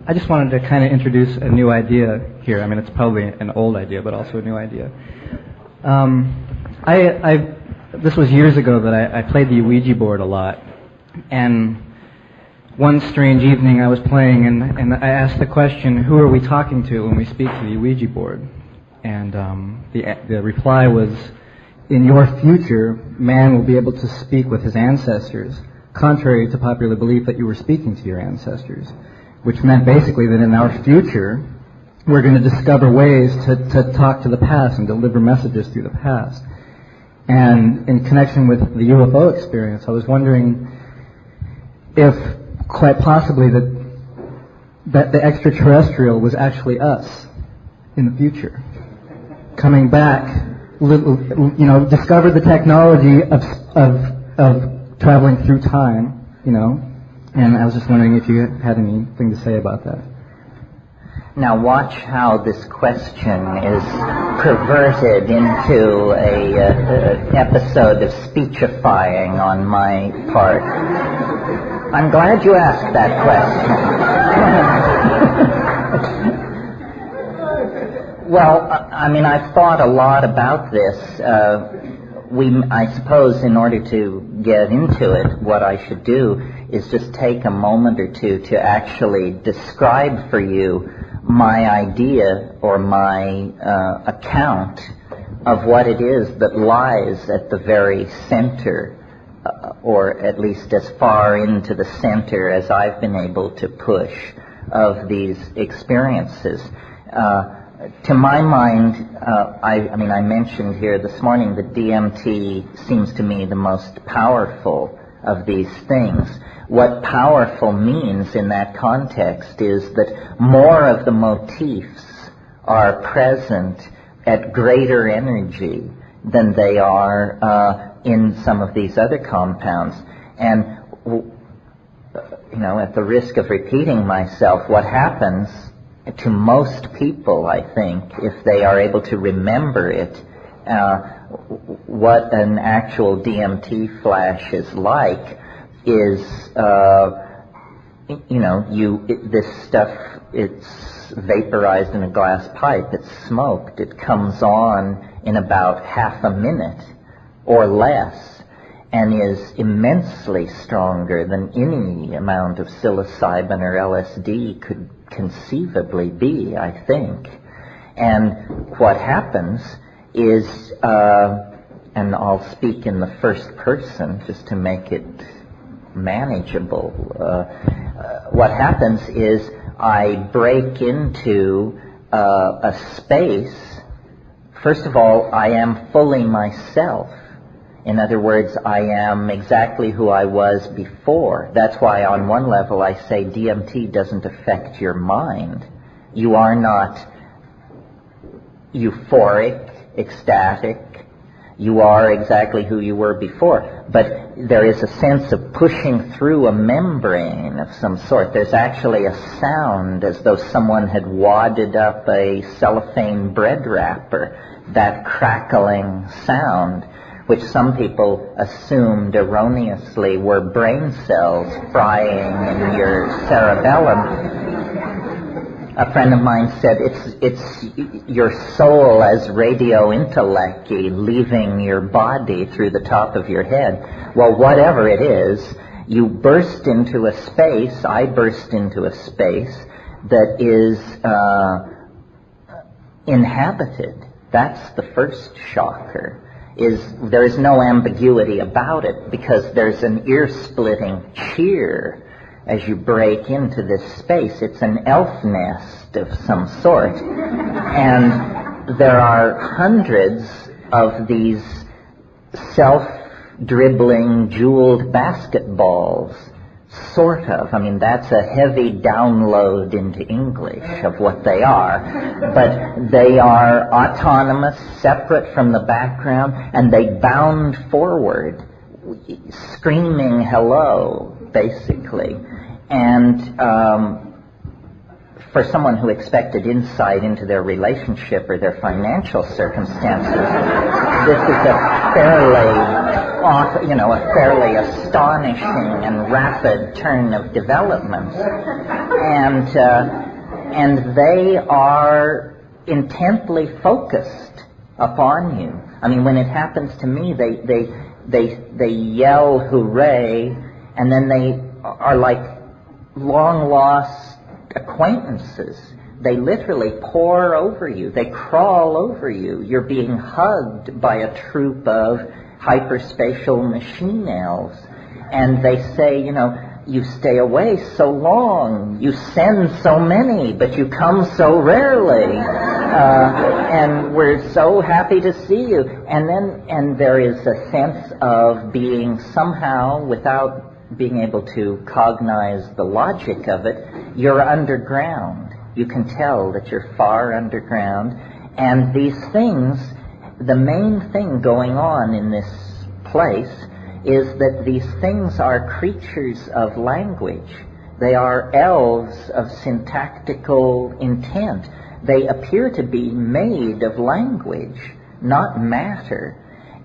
I just wanted to kind of introduce a new idea here. I mean, it's probably an old idea, but also a new idea. This was years ago that I played the Ouija board a lot, and one strange evening I was playing, and I asked the question, who are we talking to when we speak to the Ouija board? And the reply was, in your future, man will be able to speak with his ancestors, contrary to popular belief that you were speaking to your ancestors, which meant basically that in our future, we're going to discover ways to talk to the past and deliver messages through the past. And in connection with the UFO experience, I was wondering if quite possibly that the extraterrestrial was actually us in the future, coming back, discovered the technology of traveling through time, and I was just wondering if you had anything to say about that. Now watch how this question is perverted into a episode of speechifying on my part. I'm glad you asked that question. Well, I've thought a lot about this. I suppose in order to get into it, what I should do is just take a moment or two to actually describe for you my idea or my account of what it is that lies at the very center, or at least as far into the center as I've been able to push of these experiences. To my mind, I mentioned here this morning that DMT seems to me the most powerful of these things. What powerful means in that context is that more of the motifs are present at greater energy than they are in some of these other compounds. And, at the risk of repeating myself, what happens to most people, I think, if they are able to remember it, what an actual DMT flash is like is, this stuff, it's vaporized in a glass pipe, it's smoked, it comes on in about half a minute or less, and is immensely stronger than any amount of psilocybin or LSD could conceivably be, I think. And what happens is, and I'll speak in the first person just to make it manageable, what happens is I break into a space. First of all, I am fully myself. In other words, I am exactly who I was before. That's why on one level I say DMT doesn't affect your mind. You are not euphoric, ecstatic. You are exactly who you were before. But there is a sense of pushing through a membrane of some sort. There's actually a sound as though someone had wadded up a cellophane bread wrapper. That crackling sound, which some people assumed erroneously were brain cells frying in your cerebellum. A friend of mine said it's your soul as radio intellecty leaving your body through the top of your head. Well, whatever it is, you burst into a space, I burst into a space that is inhabited. That's the first shocker. There is no ambiguity about it, because there's an ear-splitting cheer as you break into this space. It's an elf nest of some sort. And there are hundreds of these self-dribbling jeweled basketballs, sort of. That's a heavy download into English of what they are. But they are autonomous, separate from the background, and they bound forward, screaming hello, basically. And for someone who expected insight into their relationship or their financial circumstances, this is a fairly astonishing and rapid turn of developments. and they are intently focused upon you. I mean, when it happens to me, they yell hooray, and then they are like long lost acquaintances. They literally pour over you. They crawl over you. You're being hugged by a troop of hyperspatial machine elves. And they say, you stay away so long, you send so many, but you come so rarely, and we're so happy to see you. And there is a sense of being somehow, without being able to cognize the logic of it, you're underground. You can tell that you're far underground. And these things, the main thing going on in this place is that these things are creatures of language. They are elves of syntactical intent. They appear to be made of language, not matter.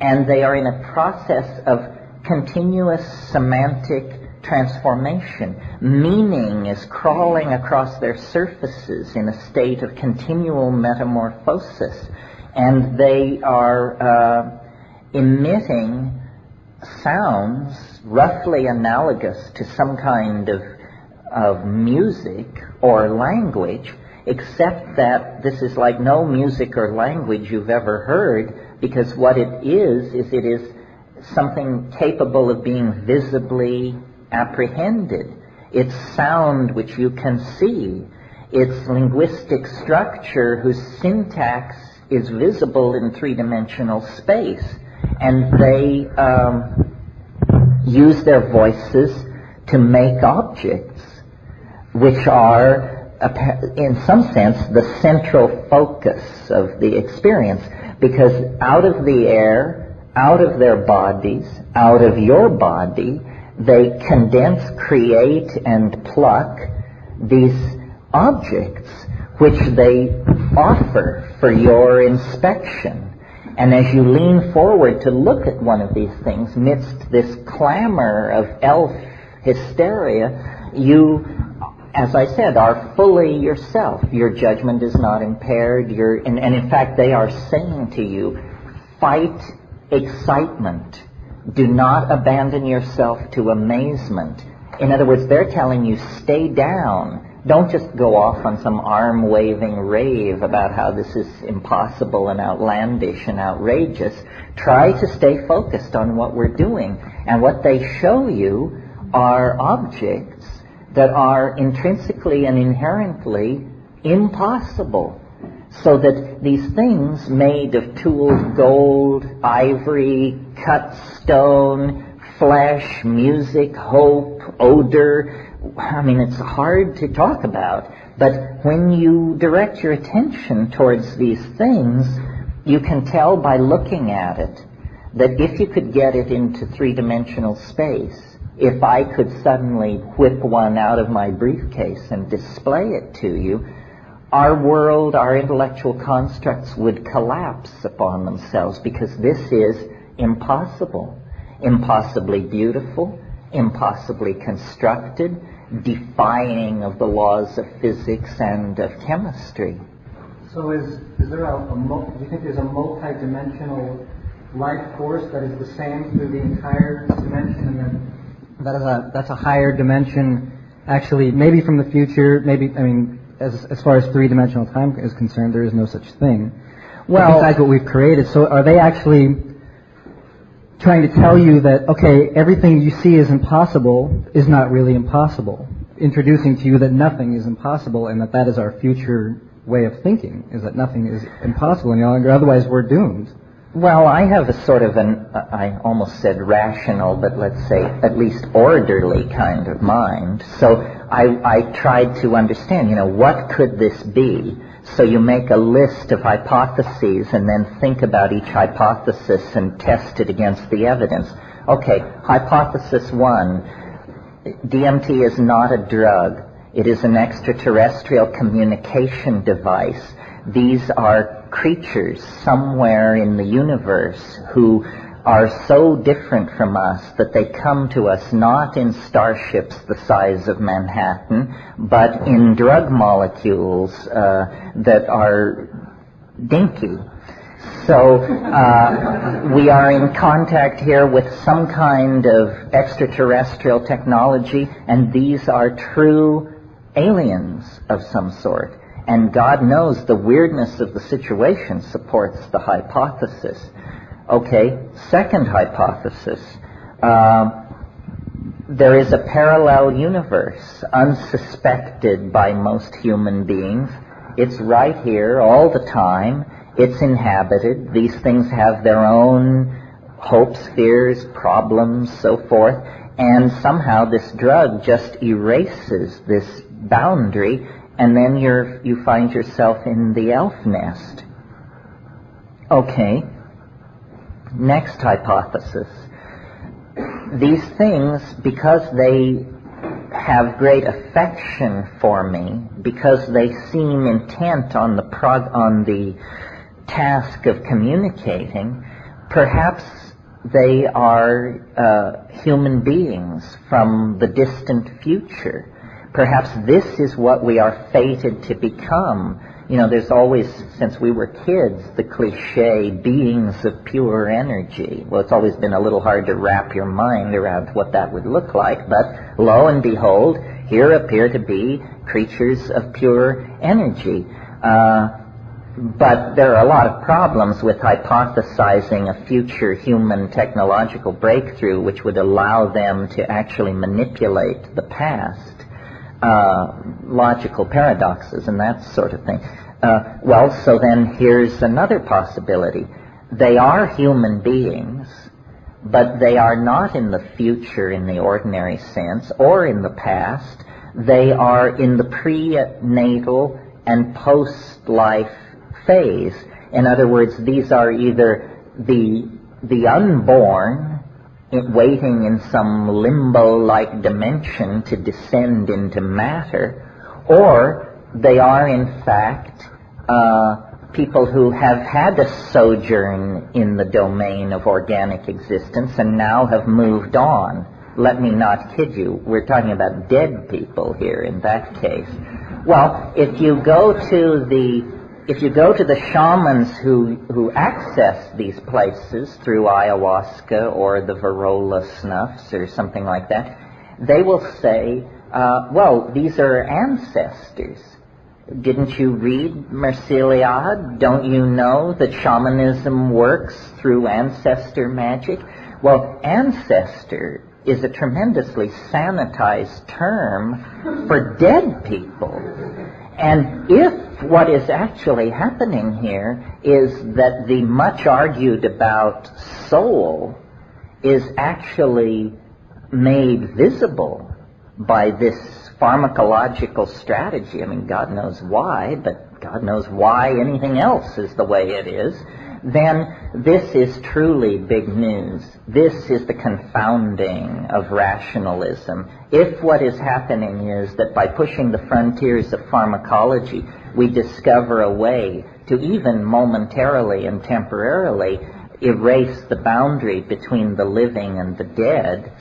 And they are in a process of continuous semantic transformation. Meaning is crawling across their surfaces in a state of continual metamorphosis. And they are emitting sounds roughly analogous to some kind of music or language, except that this is like no music or language you've ever heard, because what it is something capable of being visibly apprehended. It's sound which you can see. It's linguistic structure whose syntax is visible in three-dimensional space. And they use their voices to make objects which are, in some sense, the central focus of the experience. Because out of the air, out of their bodies, out of your body, they condense, create, and pluck these objects which they offer for your inspection. And as you lean forward to look at one of these things, midst this clamor of elf hysteria, you, as I said, are fully yourself. Your judgment is not impaired. And in fact, they are saying to you, fight excitement. Do not abandon yourself to amazement. In other words, they're telling you, stay down. Don't just go off on some arm-waving rave about how this is impossible and outlandish and outrageous. Try to stay focused on what we're doing. And what they show you are objects that are intrinsically and inherently impossible. So that these things made of tooled gold, ivory, cut stone, flesh, music, hope, odor, I mean, it's hard to talk about, but when you direct your attention towards these things, you can tell by looking at it that if you could get it into three-dimensional space, if I could suddenly whip one out of my briefcase and display it to you, our world, our intellectual constructs would collapse upon themselves, because this is impossible, impossibly beautiful, impossibly constructed, defying of the laws of physics and of chemistry. So is there do you think there's a multi-dimensional life force that is the same through the entire dimension, and then that's a higher dimension, actually, maybe from the future, maybe, I mean, as far as three-dimensional time is concerned, there is no such thing. Well, besides what we've created. So are they actually trying to tell you that, okay, everything you see is impossible is not really impossible, introducing to you that nothing is impossible, and that is our future way of thinking, is that nothing is impossible any longer, otherwise we're doomed? Well, I have a sort of I almost said rational, but let's say at least orderly kind of mind. So I tried to understand, what could this be? So you make a list of hypotheses and then think about each hypothesis and test it against the evidence. Okay, hypothesis 1, DMT is not a drug. It is an extraterrestrial communication device. These are creatures somewhere in the universe who are so different from us that they come to us not in starships the size of Manhattan, but in drug molecules that are dinky. So we are in contact here with some kind of extraterrestrial technology, and these are true aliens of some sort. And God knows the weirdness of the situation supports the hypothesis. Okay, second hypothesis. There is a parallel universe, unsuspected by most human beings. It's right here all the time. It's inhabited. These things have their own hopes, fears, problems, so forth. And somehow this drug just erases this boundary, and then you find yourself in the elf nest. Okay. Next hypothesis. These things, because they have great affection for me, because they seem intent on the task of communicating, perhaps they are human beings from the distant future. Perhaps this is what we are fated to become. You know, there's always, since we were kids, the cliche, beings of pure energy. Well, it's always been a little hard to wrap your mind around what that would look like, but lo and behold, here appear to be creatures of pure energy. But there are a lot of problems with hypothesizing a future human technological breakthrough which would allow them to actually manipulate the past. Logical paradoxes and that sort of thing. So then here's another possibility. They are human beings, but they are not in the future in the ordinary sense or in the past. They are in the prenatal and post-life phase. In other words, these are either the unborn waiting in some limbo-like dimension to descend into matter, or they are in fact people who have had a sojourn in the domain of organic existence and now have moved on. Let me not kid you, we're talking about dead people here in that case. Well, if you go to the shamans who access these places through ayahuasca or the Varrola snuffs or something like that, they will say, well, these are ancestors. Didn't you read Merciliad? Don't you know that shamanism works through ancestor magic? Well, ancestor is a tremendously sanitized term for dead people. And if what is actually happening here is that the much argued about soul is actually made visible by this pharmacological strategy, I mean, God knows why, but God knows why anything else is the way it is, then this is truly big news. This is the confounding of rationalism. If what is happening is that by pushing the frontiers of pharmacology, we discover a way to even momentarily and temporarily erase the boundary between the living and the dead,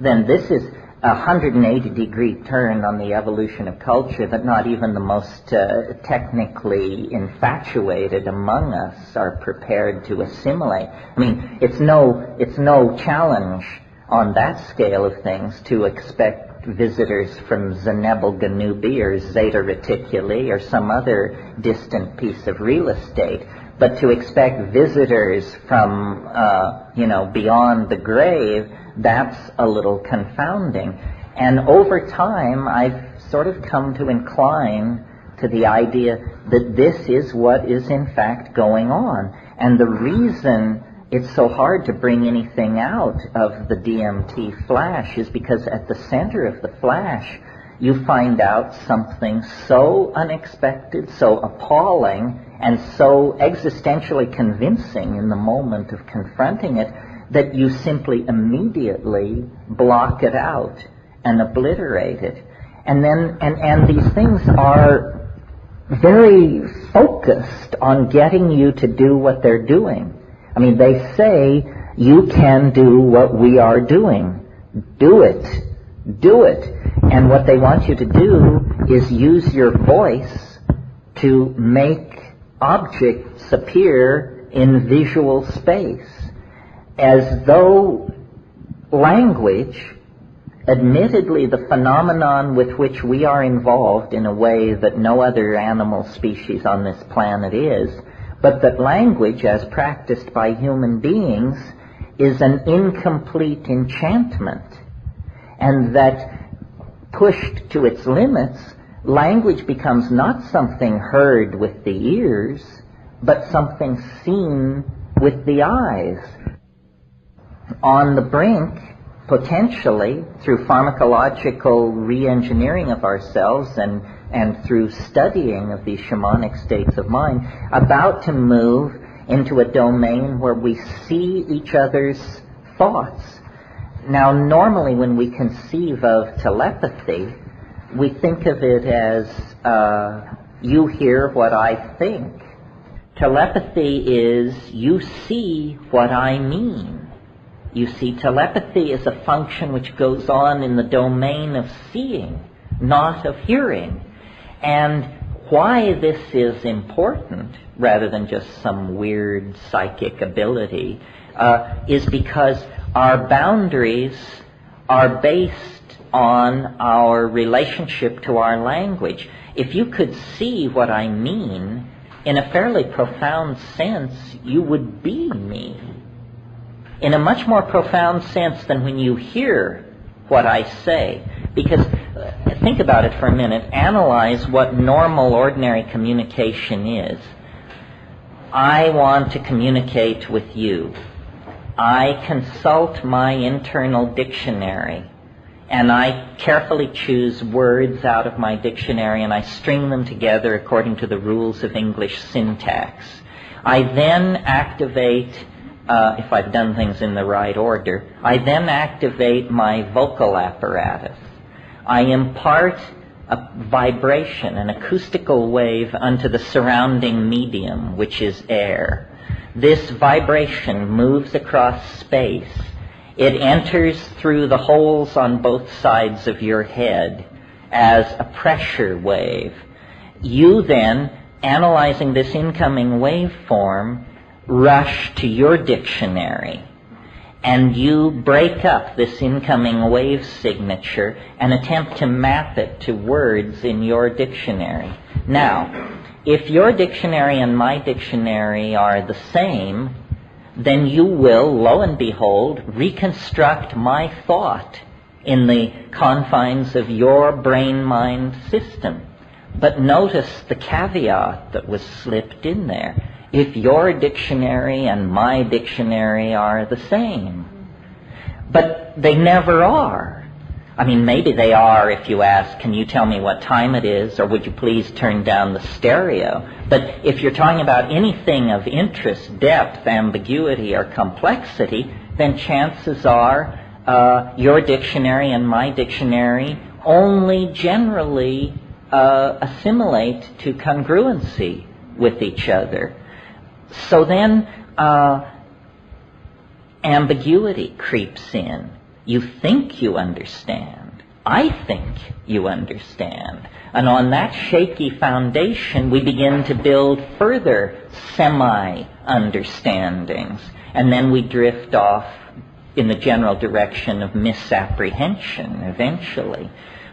then this is a 180-degree turn on the evolution of culture that not even the most technically infatuated among us are prepared to assimilate. I mean, it's no challenge on that scale of things to expect visitors from Zenebel Ganubi or Zeta Reticuli or some other distant piece of real estate, but to expect visitors from, beyond the grave, that's a little confounding. And over time, I've sort of come to incline to the idea that this is what is in fact going on. And the reason it's so hard to bring anything out of the DMT flash is because at the center of the flash, you find out something so unexpected, so appalling, and so existentially convincing in the moment of confronting it that you simply immediately block it out and obliterate it. And then, and these things are very focused on getting you to do what they're doing. I mean, they say You can do what we are doing. Do it. Do it. And what they want you to do is use your voice to make objects appear in visual space, as though language, admittedly the phenomenon with which we are involved in a way that no other animal species on this planet is, but that language, as practiced by human beings, is an incomplete enchantment, and that pushed to its limits, language becomes not something heard with the ears, but something seen with the eyes. On the brink, potentially, through pharmacological re-engineering of ourselves and through studying of these shamanic states of mind, about to move into a domain where we see each other's thoughts. Now, normally when we conceive of telepathy, we think of it as you hear what I think. Telepathy is you see what I mean. You see, telepathy is a function which goes on in the domain of seeing, not of hearing. And why this is important, rather than just some weird psychic ability, is because our boundaries are based on our relationship to our language. If you could see what I mean, in a fairly profound sense, you would be me. In a much more profound sense than when you hear what I say. Because think about it for a minute. Analyze what normal, ordinary communication is. I want to communicate with you. I consult my internal dictionary, and I carefully choose words out of my dictionary, and I string them together according to the rules of English syntax. I then activate, if I've done things in the right order, I then activate my vocal apparatus. I impart a vibration, an acoustical wave, unto the surrounding medium, which is air. This vibration moves across space. It enters through the holes on both sides of your head as a pressure wave. You then, analyzing this incoming waveform, rush to your dictionary, and you break up this incoming wave signature and attempt to map it to words in your dictionary. Now, if your dictionary and my dictionary are the same, then you will, lo and behold, reconstruct my thought in the confines of your brain-mind system. But notice the caveat that was slipped in there. If your dictionary and my dictionary are the same. But they never are. I mean, maybe they are if you ask, can you tell me what time it is, or would you please turn down the stereo? But if you're talking about anything of interest, depth, ambiguity, or complexity, then chances are your dictionary and my dictionary only generally assimilate to congruency with each other. So then ambiguity creeps in. You think you understand. I think you understand. And on that shaky foundation, we begin to build further semi-understandings. And then we drift off in the general direction of misapprehension eventually.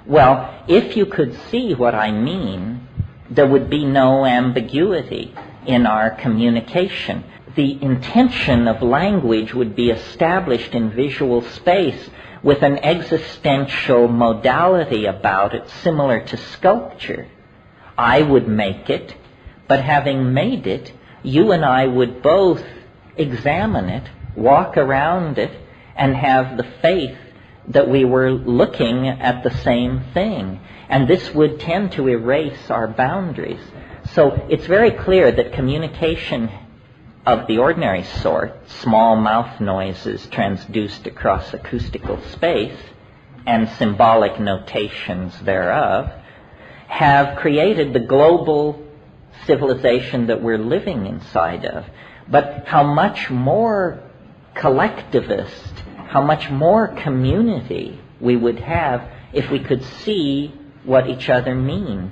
Well, if you could see what I mean, there would be no ambiguity in our communication. The intention of language would be established in visual space with an existential modality about it similar to sculpture. I would make it, but having made it, you and I would both examine it, walk around it, and have the faith that we were looking at the same thing. And this would tend to erase our boundaries. So it's very clear that communication of the ordinary sort, small mouth noises transduced across acoustical space, and symbolic notations thereof, have created the global civilization that we're living inside of. But how much more collectivist, how much more community we would have if we could see what each other mean.